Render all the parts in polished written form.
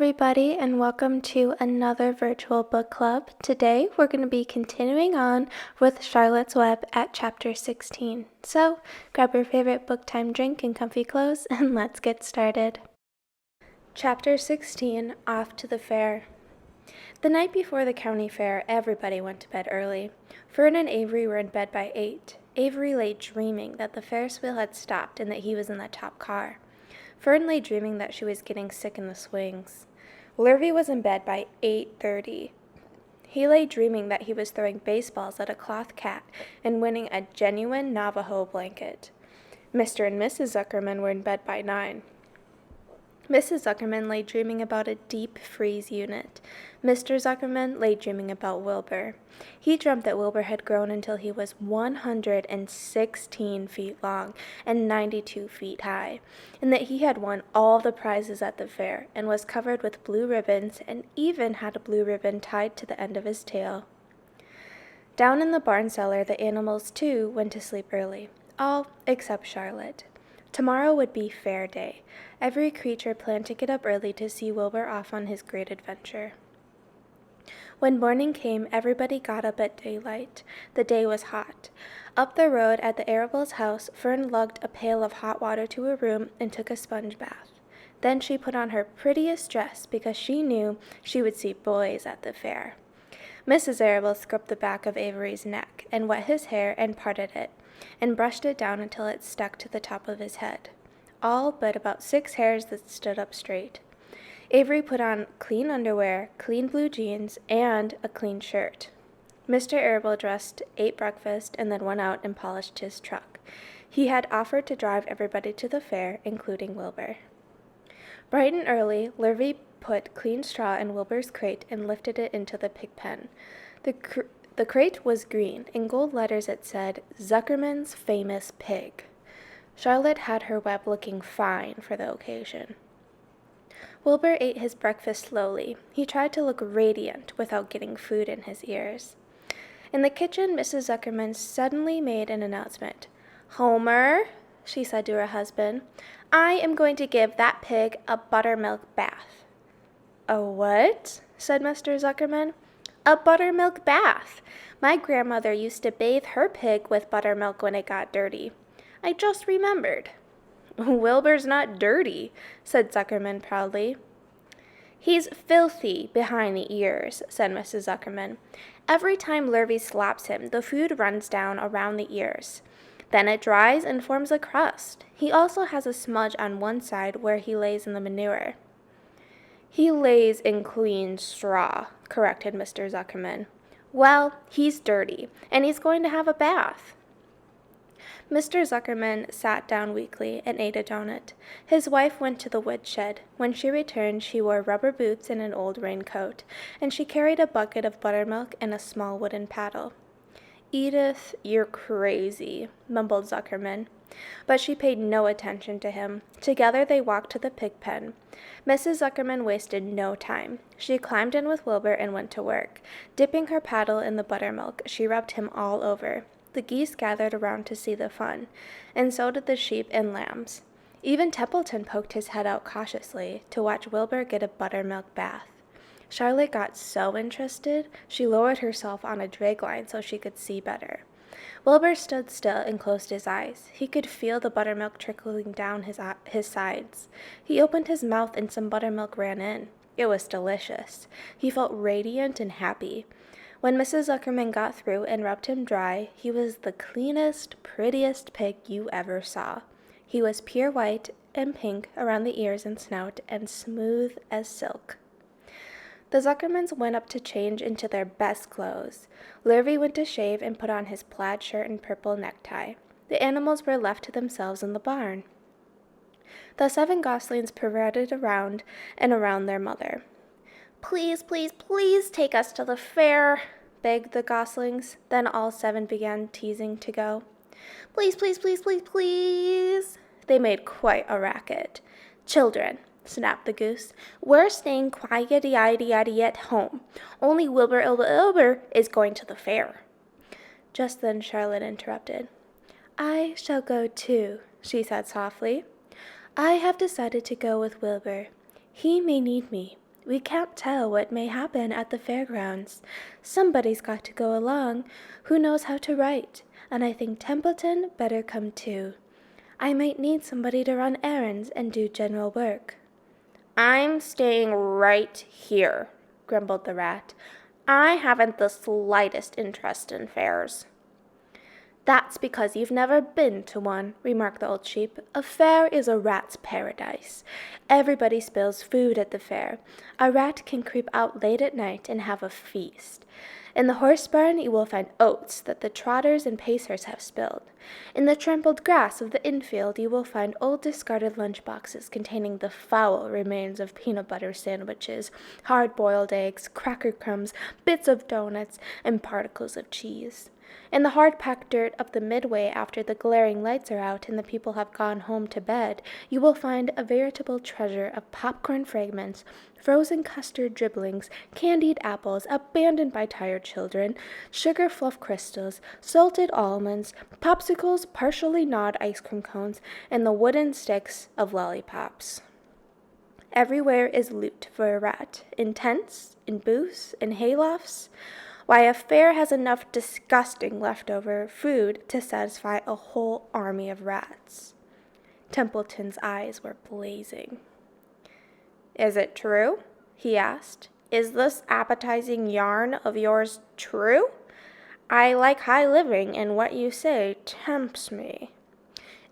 everybody, and welcome to another virtual book club. Today, we're going to be continuing on with Charlotte's Web at Chapter 16. So, grab your favorite book time drink and comfy clothes, and let's get started. Chapter 16, Off to the Fair. The night before the county fair, everybody went to bed early. Fern and Avery were in bed by 8. Avery lay dreaming that the Ferris wheel had stopped and that he was in the top car. Fern lay dreaming that she was getting sick in the swings. Lurvy was in bed by 8:30. He lay dreaming that he was throwing baseballs at a cloth cat and winning a genuine Navajo blanket. Mr. and Mrs. Zuckerman were in bed by 9. Mrs. Zuckerman lay dreaming about a deep freeze unit. Mr. Zuckerman lay dreaming about Wilbur. He dreamt that Wilbur had grown until he was 116 feet long and 92 feet high, and that he had won all the prizes at the fair and was covered with blue ribbons and even had a blue ribbon tied to the end of his tail. Down in the barn cellar, the animals, too, went to sleep early, all except Charlotte. Tomorrow would be fair day. Every creature planned to get up early to see Wilbur off on his great adventure. When morning came, everybody got up at daylight. The day was hot. Up the road at the Arables' house, Fern lugged a pail of hot water to her room and took a sponge bath. Then she put on her prettiest dress because she knew she would see boys at the fair. Mrs. Arable scrubbed the back of Avery's neck and wet his hair and parted it, and brushed it down until it stuck to the top of his head, all but about 6 hairs that stood up straight. Avery put on clean underwear, clean blue jeans, and a clean shirt. Mr. Arable dressed, ate breakfast, and then went out and polished his truck. He had offered to drive everybody to the fair, including Wilbur. Bright and early, Lurvy put clean straw in Wilbur's crate and lifted it into the pig pen. The crate was green. In gold letters it said, Zuckerman's Famous Pig. Charlotte had her web looking fine for the occasion. Wilbur ate his breakfast slowly. He tried to look radiant without getting food in his ears. In the kitchen, Mrs. Zuckerman suddenly made an announcement. Homer, she said to her husband, I am going to give that pig a buttermilk bath. A what? Said Mr. Zuckerman. A buttermilk bath. My grandmother used to bathe her pig with buttermilk when it got dirty. I just remembered. Wilbur's not dirty, said Zuckerman proudly. He's filthy behind the ears, said Mrs. Zuckerman. Every time Lurvy slaps him, the food runs down around the ears. Then it dries and forms a crust. He also has a smudge on one side where he lays in the manure. He lays in clean straw, corrected Mr. Zuckerman. Well, he's dirty, and he's going to have a bath. Mr. Zuckerman sat down weakly and ate a donut. His wife went to the woodshed. When she returned, she wore rubber boots and an old raincoat, and she carried a bucket of buttermilk and a small wooden paddle. Edith, you're crazy, mumbled Zuckerman. But she paid no attention to him. Together they walked to the pig pen. Mrs. Zuckerman wasted no time. She climbed in with Wilbur and went to work. Dipping her paddle in the buttermilk, she rubbed him all over. The geese gathered around to see the fun, and so did the sheep and lambs. Even Templeton poked his head out cautiously to watch Wilbur get a buttermilk bath. Charlotte got so interested, she lowered herself on a drag line so she could see better. Wilbur stood still and closed his eyes. He could feel the buttermilk trickling down his sides. He opened his mouth and some buttermilk ran in. It was delicious. He felt radiant and happy. When Mrs. Zuckerman got through and rubbed him dry, he was the cleanest, prettiest pig you ever saw. He was pure white and pink around the ears and snout and smooth as silk. The Zuckermans went up to change into their best clothes. Lurvy went to shave and put on his plaid shirt and purple necktie. The animals were left to themselves in the barn. The 7 goslings paraded around and around their mother. Please, please, please take us to the fair, begged the goslings. Then all 7 began teasing to go. Please, please, please, please, please. They made quite a racket. Children, snapped the goose, we're staying quiety at home. Only Wilbur is going to the fair. Just then Charlotte interrupted. I shall go too, she said softly. I have decided to go with Wilbur. He may need me. We can't tell what may happen at the fairgrounds. Somebody's got to go along who knows how to write, and I think Templeton better come too. I might need somebody to run errands and do general work." "I'm staying right here," grumbled the rat. "I haven't the slightest interest in fairs." "That's because you've never been to one," remarked the old sheep. "A fair is a rat's paradise. Everybody spills food at the fair. A rat can creep out late at night and have a feast. In the horse barn you will find oats that the trotters and pacers have spilled. In the trampled grass of the infield you will find old discarded lunch boxes containing the foul remains of peanut butter sandwiches, hard-boiled eggs, cracker crumbs, bits of doughnuts, and particles of cheese. In the hard-packed dirt of the midway after the glaring lights are out and the people have gone home to bed, you will find a veritable treasure of popcorn fragments, frozen custard dribblings, candied apples abandoned by tired children, sugar fluff crystals, salted almonds, popsicles, partially gnawed ice cream cones, and the wooden sticks of lollipops. Everywhere is loot for a rat, in tents, in booths, in haylofts. Why, a fair has enough disgusting leftover food to satisfy a whole army of rats." Templeton's eyes were blazing. "Is it true?" he asked. "Is this appetizing yarn of yours true? I like high living, and what you say tempts me."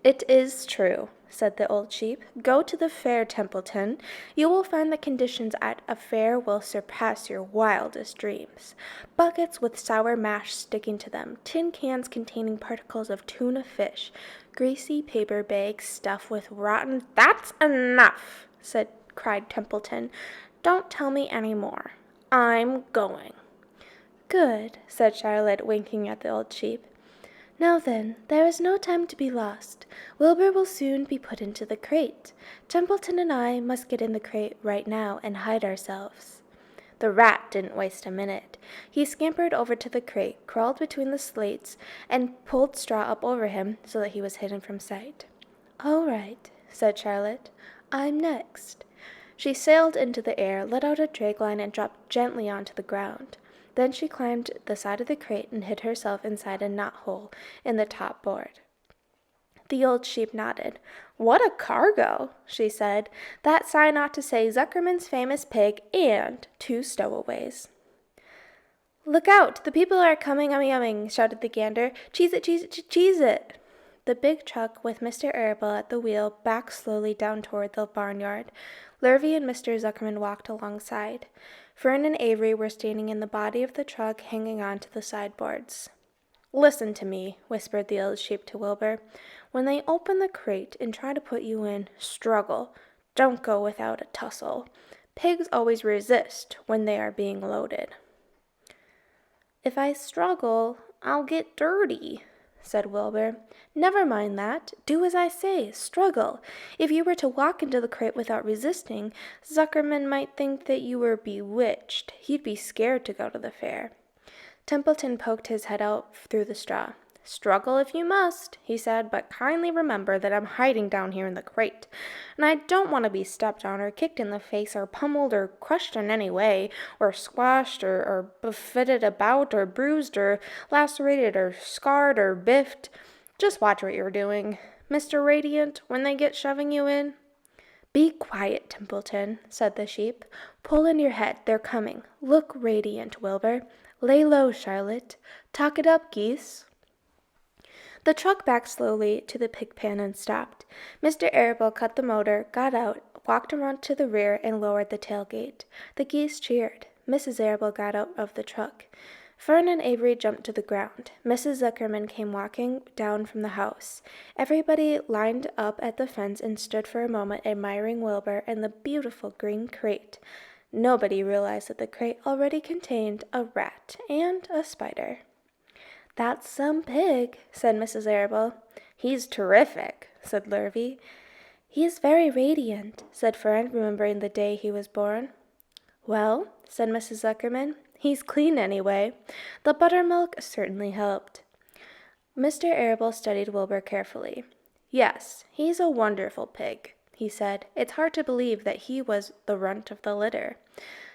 "It is true," said the old sheep. "Go to the fair, Templeton. You will find the conditions at a fair will surpass your wildest dreams. Buckets with sour mash sticking to them, tin cans containing particles of tuna fish, greasy paper bags stuffed with rotten—" "That's enough," cried Templeton. "Don't tell me any more. I'm going." "Good," said Charlotte, winking at the old sheep. "Now then, there is no time to be lost. Wilbur will soon be put into the crate. Templeton and I must get in the crate right now and hide ourselves." The rat didn't waste a minute. He scampered over to the crate, crawled between the slates, and pulled straw up over him so that he was hidden from sight. "All right," said Charlotte. "I'm next." She sailed into the air, let out a dragline, and dropped gently onto the ground. Then she climbed the side of the crate and hid herself inside a knot-hole in the top board. The old sheep nodded. "What a cargo," she said. "That sign ought to say Zuckerman's Famous Pig and 2 stowaways." "Look out! The people are coming, umming," shouted the gander. "Cheese it, cheese it, cheese it!" The big truck with Mr. Arable at the wheel backed slowly down toward the barnyard. Lurvy and Mr. Zuckerman walked alongside. Fern and Avery were standing in the body of the truck, hanging on to the sideboards. "Listen to me," whispered the old sheep to Wilbur. "When they open the crate and try to put you in, struggle. Don't go without a tussle. Pigs always resist when they are being loaded." "If I struggle, I'll get dirty," said Wilbur. "Never mind that. Do as I say. Struggle. If you were to walk into the crate without resisting, Zuckerman might think that you were bewitched. He'd be scared to go to the fair." Templeton poked his head out through the straw. "Struggle if you must," he said, "but kindly remember that I'm hiding down here in the crate, and I don't want to be stepped on or kicked in the face or pummeled or crushed in any way, or squashed or buffeted about or bruised or lacerated or scarred or biffed. Just watch what you're doing, Mr. Radiant, when they get shoving you in." "Be quiet, Templeton," said the sheep. "Pull in your head. They're coming. Look radiant, Wilbur. Lay low, Charlotte. Talk it up, geese." The truck backed slowly to the pig pen and stopped. Mr. Arable cut the motor, got out, walked around to the rear, and lowered the tailgate. The geese cheered. Mrs. Arable got out of the truck. Fern and Avery jumped to the ground. Mrs. Zuckerman came walking down from the house. Everybody lined up at the fence and stood for a moment admiring Wilbur and the beautiful green crate. Nobody realized that the crate already contained a rat and a spider. "That's some pig," said Mrs. Arable. "He's terrific," said Lurvy. "He's very radiant," said Fern, remembering the day he was born. "Well," said Mrs. Zuckerman, "he's clean anyway. The buttermilk certainly helped." Mr. Arable studied Wilbur carefully. "Yes, he's a wonderful pig," he said. It's hard to believe that he was the runt of the litter.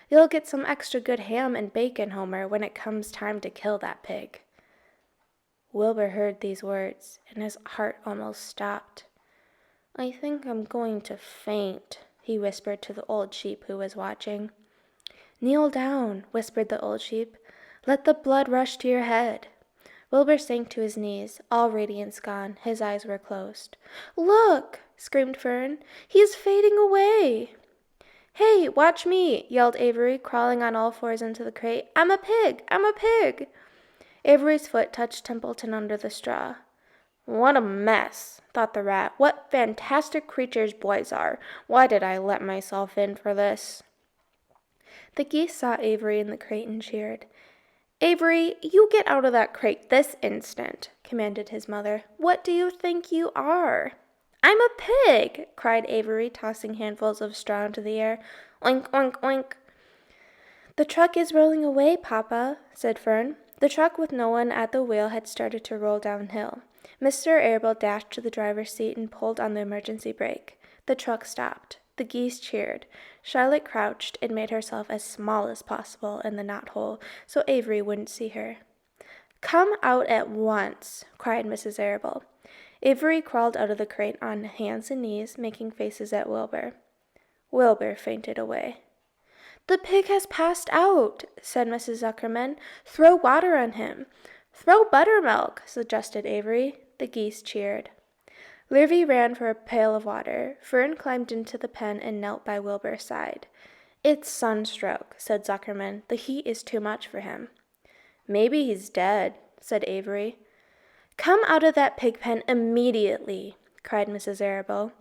You'll get some extra good ham and bacon, Homer, when it comes time to kill that pig. Wilbur heard these words, and his heart almost stopped. I think I'm going to faint, he whispered to the old sheep who was watching. Kneel down, whispered the old sheep. Let the blood rush to your head. Wilbur sank to his knees, all radiance gone. His eyes were closed. Look, screamed Fern. He's fading away. Hey, watch me, yelled Avery, crawling on all fours into the crate. I'm a pig! I'm a pig! Avery's foot touched Templeton under the straw. What a mess, thought the rat. What fantastic creatures boys are. Why did I let myself in for this? The geese saw Avery in the crate and cheered. Avery, you get out of that crate this instant, commanded his mother. What do you think you are? I'm a pig, cried Avery, tossing handfuls of straw into the air. Oink, oink, oink. The truck is rolling away, Papa, said Fern. The truck with no one at the wheel had started to roll downhill. Mr. Arable dashed to the driver's seat and pulled on the emergency brake. The truck stopped. The geese cheered. Charlotte crouched and made herself as small as possible in the knothole so Avery wouldn't see her. Come out at once, cried Mrs. Arable. Avery crawled out of the crate on hands and knees, making faces at Wilbur. Wilbur fainted away. The pig has passed out, said Mrs. Zuckerman. Throw water on him. Throw buttermilk, suggested Avery. The geese cheered. Lurvy ran for a pail of water. Fern climbed into the pen and knelt by Wilbur's side. It's sunstroke, said Zuckerman. The heat is too much for him. Maybe he's dead, said Avery. Come out of that pig pen immediately, cried Mrs. Arable.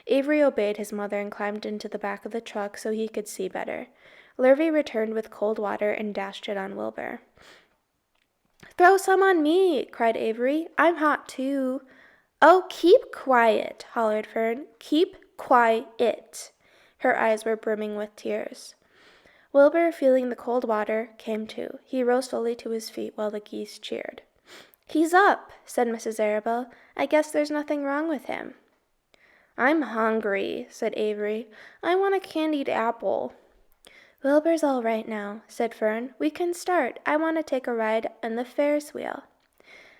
Avery obeyed his mother and climbed into the back of the truck so he could see better. Lurvy returned with cold water and dashed it on Wilbur. Throw some on me, cried Avery. I'm hot too. Oh, keep quiet, hollered Fern. Keep quiet. Her eyes were brimming with tears. Wilbur, feeling the cold water, came to. He rose slowly to his feet while the geese cheered. He's up, said Mrs. Arable. I guess there's nothing wrong with him. I'm hungry, said Avery. I want a candied apple. Wilbur's all right now, said Fern. We can start. I want to take a ride on the Ferris wheel.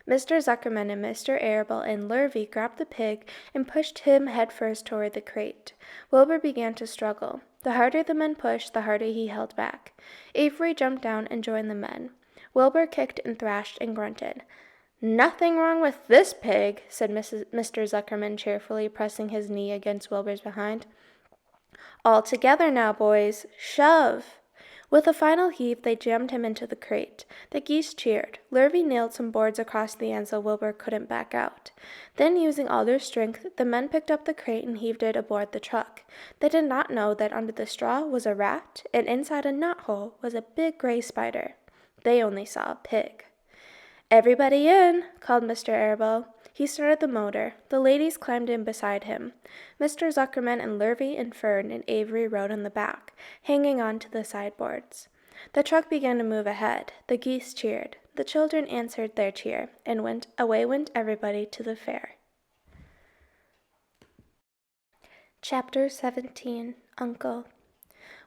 Mr. Zuckerman and Mr. Arable and Lurvy grabbed the pig and pushed him headfirst toward the crate. Wilbur began to struggle. The harder the men pushed, the harder he held back. Avery jumped down and joined the men. Wilbur kicked and thrashed and grunted. Nothing wrong with this pig, said Mr. Zuckerman cheerfully, pressing his knee against Wilbur's behind. All together now, boys. Shove! With a final heave, they jammed him into the crate. The geese cheered. Lurvy nailed some boards across the end so Wilbur couldn't back out. Then, using all their strength, the men picked up the crate and heaved it aboard the truck. They did not know that under the straw was a rat, and inside a knothole was a big gray spider. They only saw a pig. Everybody in, called Mr. Arable. He started the motor. The ladies climbed in beside him. Mr. Zuckerman and Lurvy and Fern and Avery rode on the back, hanging on to the sideboards. The truck began to move ahead. The geese cheered. The children answered their cheer, and away went everybody to the fair. Chapter 17. Uncle.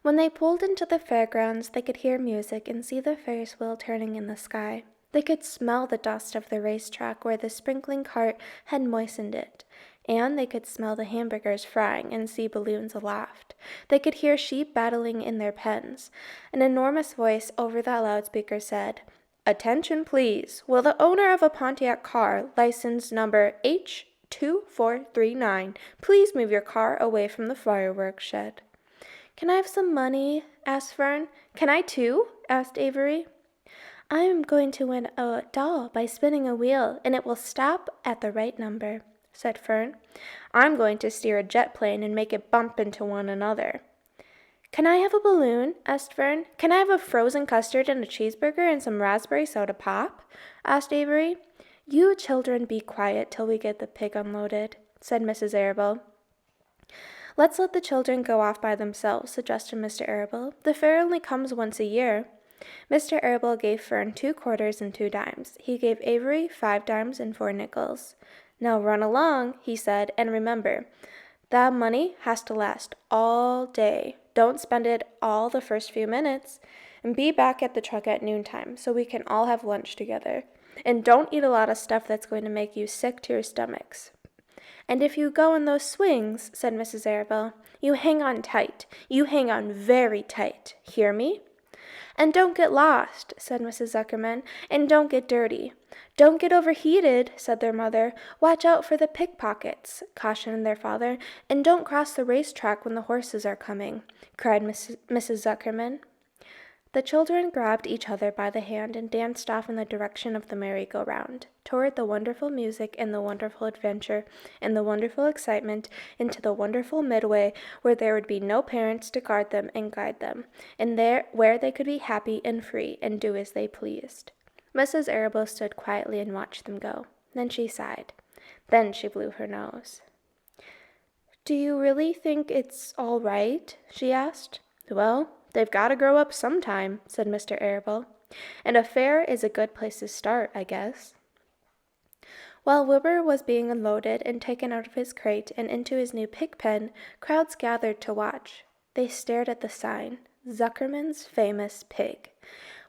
When they pulled into the fairgrounds, they could hear music and see the Ferris wheel turning in the sky. They could smell the dust of the racetrack where the sprinkling cart had moistened it, and they could smell the hamburgers frying and see balloons aloft. They could hear sheep battling in their pens. An enormous voice over the loudspeaker said, "Attention, please. Will the owner of a Pontiac car, license number H2439, please move your car away from the fireworks shed?" "Can I have some money?" asked Fern. "Can I too?" asked Avery. "I am going to win a doll by spinning a wheel, and it will stop at the right number," said Fern. "I'm going to steer a jet plane and make it bump into one another." "Can I have a balloon?" asked Fern. "Can I have a frozen custard and a cheeseburger and some raspberry soda pop?" asked Avery. "You children be quiet till we get the pig unloaded," said Mrs. Arable. "Let's let the children go off by themselves," suggested Mr. Arable. "The fair only comes once a year." Mr. Arable gave Fern 2 quarters and 2 dimes. He gave Avery 5 dimes and 4 nickels. "Now run along," he said, "and remember, That money has to last all day. Don't spend it all the first few minutes. And be back at the truck at noontime so we can all have lunch together. And don't eat a lot of stuff that's going to make you sick to your stomachs. And if you go in those swings, said Mrs. Arabelle, you hang on tight. You hang on very tight. Hear me? And don't get lost, said Mrs. Zuckerman, and don't get dirty. Don't get overheated, said their mother. Watch out for the pickpockets, cautioned their father, and don't cross the racetrack when the horses are coming, cried Mrs. Zuckerman. The children grabbed each other by the hand and danced off in the direction of the merry-go-round, toward the wonderful music and the wonderful adventure and the wonderful excitement, into the wonderful midway where there would be no parents to guard them and guide them, and there where they could be happy and free and do as they pleased. Mrs. Arabelle stood quietly and watched them go. Then she sighed. Then she blew her nose. "Do you really think it's all right?" she asked. "Well, they've got to grow up sometime," said Mr. Arabelle. "And a fair is a good place to start, I guess." While Wilbur was being unloaded and taken out of his crate and into his new pig pen, crowds gathered to watch. They stared at the sign, Zuckerman's Famous Pig.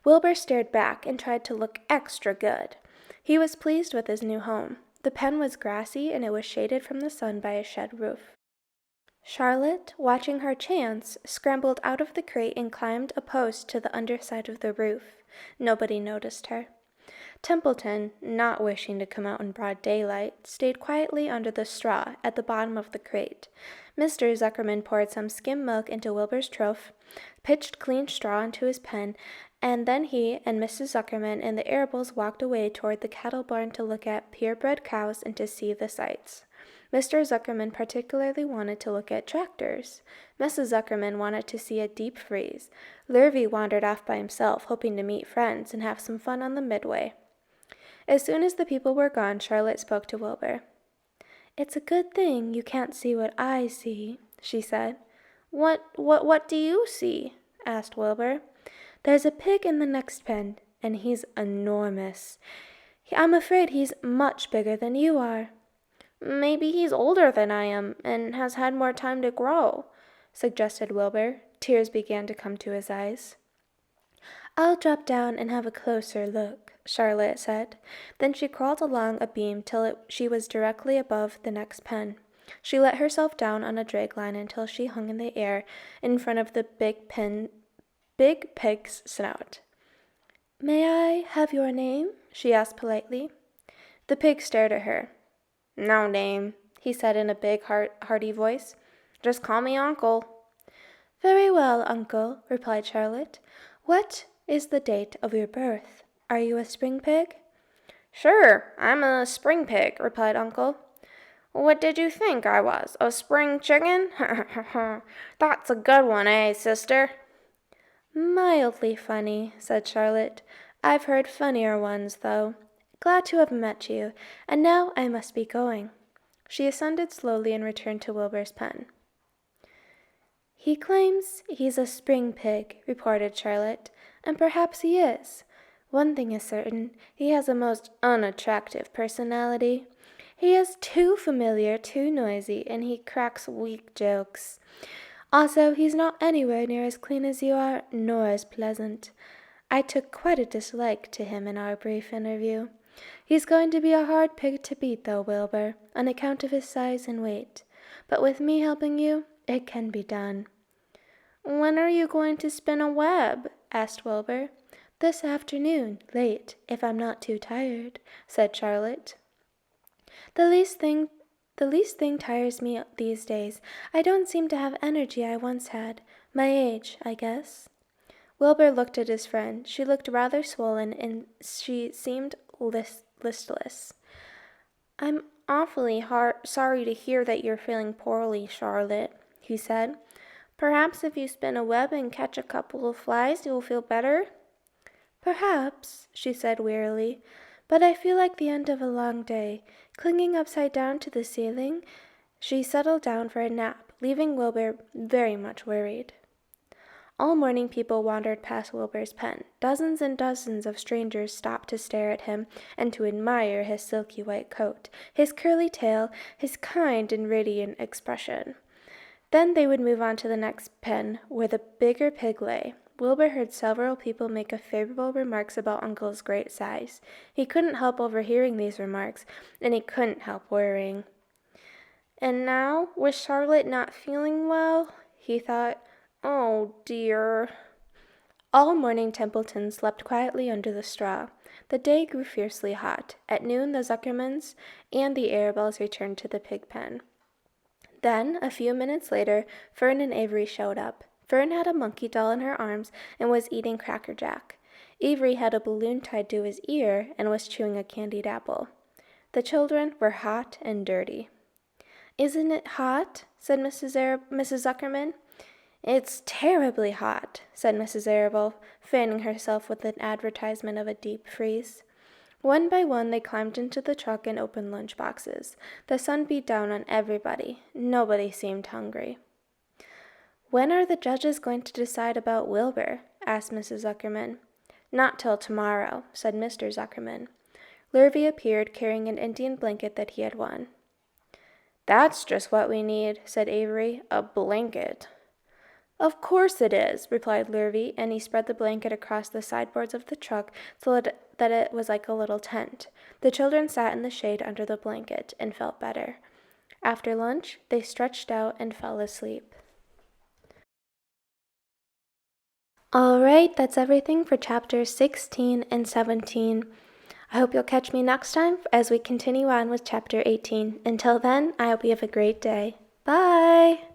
Wilbur stared back and tried to look extra good. He was pleased with his new home. The pen was grassy and it was shaded from the sun by a shed roof. Charlotte, watching her chance, scrambled out of the crate and climbed a post to the underside of the roof. Nobody noticed her. Templeton, not wishing to come out in broad daylight, stayed quietly under the straw at the bottom of the crate. Mr. Zuckerman poured some skim milk into Wilbur's trough, pitched clean straw into his pen, and then he and Mrs. Zuckerman and the Arabelles walked away toward the cattle barn to look at purebred cows and to see the sights. Mr. Zuckerman particularly wanted to look at tractors. Mrs. Zuckerman wanted to see a deep freeze. Lurvy wandered off by himself, hoping to meet friends and have some fun on the midway. As soon as the people were gone, Charlotte spoke to Wilbur. "It's a good thing you can't see what I see," she said. What do you see?" asked Wilbur. "There's a pig in the next pen, and he's enormous. I'm afraid he's much bigger than you are." "Maybe he's older than I am, and has had more time to grow," suggested Wilbur. Tears began to come to his eyes. "I'll drop down and have a closer look," Charlotte said. Then she crawled along a beam till she was directly above the next pen. She let herself down on a drag line until she hung in the air in front of the big pig's snout. "May I have your name?" she asked politely. The pig stared at her. "No name," he said in a big, hearty voice. "Just call me Uncle." "Very well, Uncle," replied Charlotte. "What is the date of your birth? Are you a spring pig?" "Sure, I'm a spring pig," replied Uncle. "What did you think I was, a spring chicken? That's a good one, eh, sister?" "Mildly funny," said Charlotte. "I've heard funnier ones, though. Glad to have met you, and now I must be going." She ascended slowly and returned to Wilbur's pen. "He claims he's a spring pig," reported Charlotte, "and perhaps he is. One thing is certain, he has a most unattractive personality. He is too familiar, too noisy, and he cracks weak jokes. Also, he's not anywhere near as clean as you are, nor as pleasant. I took quite a dislike to him in our brief interview. He's going to be a hard pig to beat, though, Wilbur, on account of his size and weight. But with me helping you, it can be done." "When are you going to spin a web?" asked Wilbur. "This afternoon, late, if I'm not too tired," said Charlotte. The least thing tires me these days. I don't seem to have energy I once had. My age, I guess." Wilbur looked at his friend. She looked rather swollen, and she seemed listless. "I'm awfully sorry to hear that you're feeling poorly, Charlotte," he said. "Perhaps if you spin a web and catch a couple of flies, you'll feel better." "Perhaps," she said wearily, "but I feel like the end of a long day. Clinging upside down to the ceiling." She settled down for a nap, leaving Wilbur very much worried. All morning people wandered past Wilbur's pen. Dozens and dozens of strangers stopped to stare at him and to admire his silky white coat, his curly tail, his kind and radiant expression. Then they would move on to the next pen, where the bigger pig lay. Wilbur heard several people make favorable remarks about Uncle's great size. He couldn't help overhearing these remarks, and he couldn't help worrying. And now, with Charlotte not feeling well, he thought, oh dear. All morning Templeton slept quietly under the straw. The day grew fiercely hot. At noon the Zuckermans and the Arabelles returned to the pig pen. Then, a few minutes later, Fern and Avery showed up. Fern had a monkey doll in her arms and was eating Cracker Jack. Avery had a balloon tied to his ear and was chewing a candied apple. The children were hot and dirty. "Isn't it hot?" said Mrs. Zuckerman. "It's terribly hot," said Mrs. Arable, fanning herself with an advertisement of a deep freeze. One by one they climbed into the truck and opened lunch boxes. The sun beat down on everybody. Nobody seemed hungry. "When are the judges going to decide about Wilbur?" asked Mrs. Zuckerman. "Not till tomorrow," said Mr. Zuckerman. Lurvy appeared carrying an Indian blanket that he had won. "That's just what we need," said Avery, "a blanket." "Of course it is," replied Lurvy, and he spread the blanket across the sideboards of the truck so that it was like a little tent. The children sat in the shade under the blanket and felt better. After lunch, they stretched out and fell asleep. All right, that's everything for chapters 16 and 17. I hope you'll catch me next time as we continue on with chapter 18. Until then, I hope you have a great day. Bye!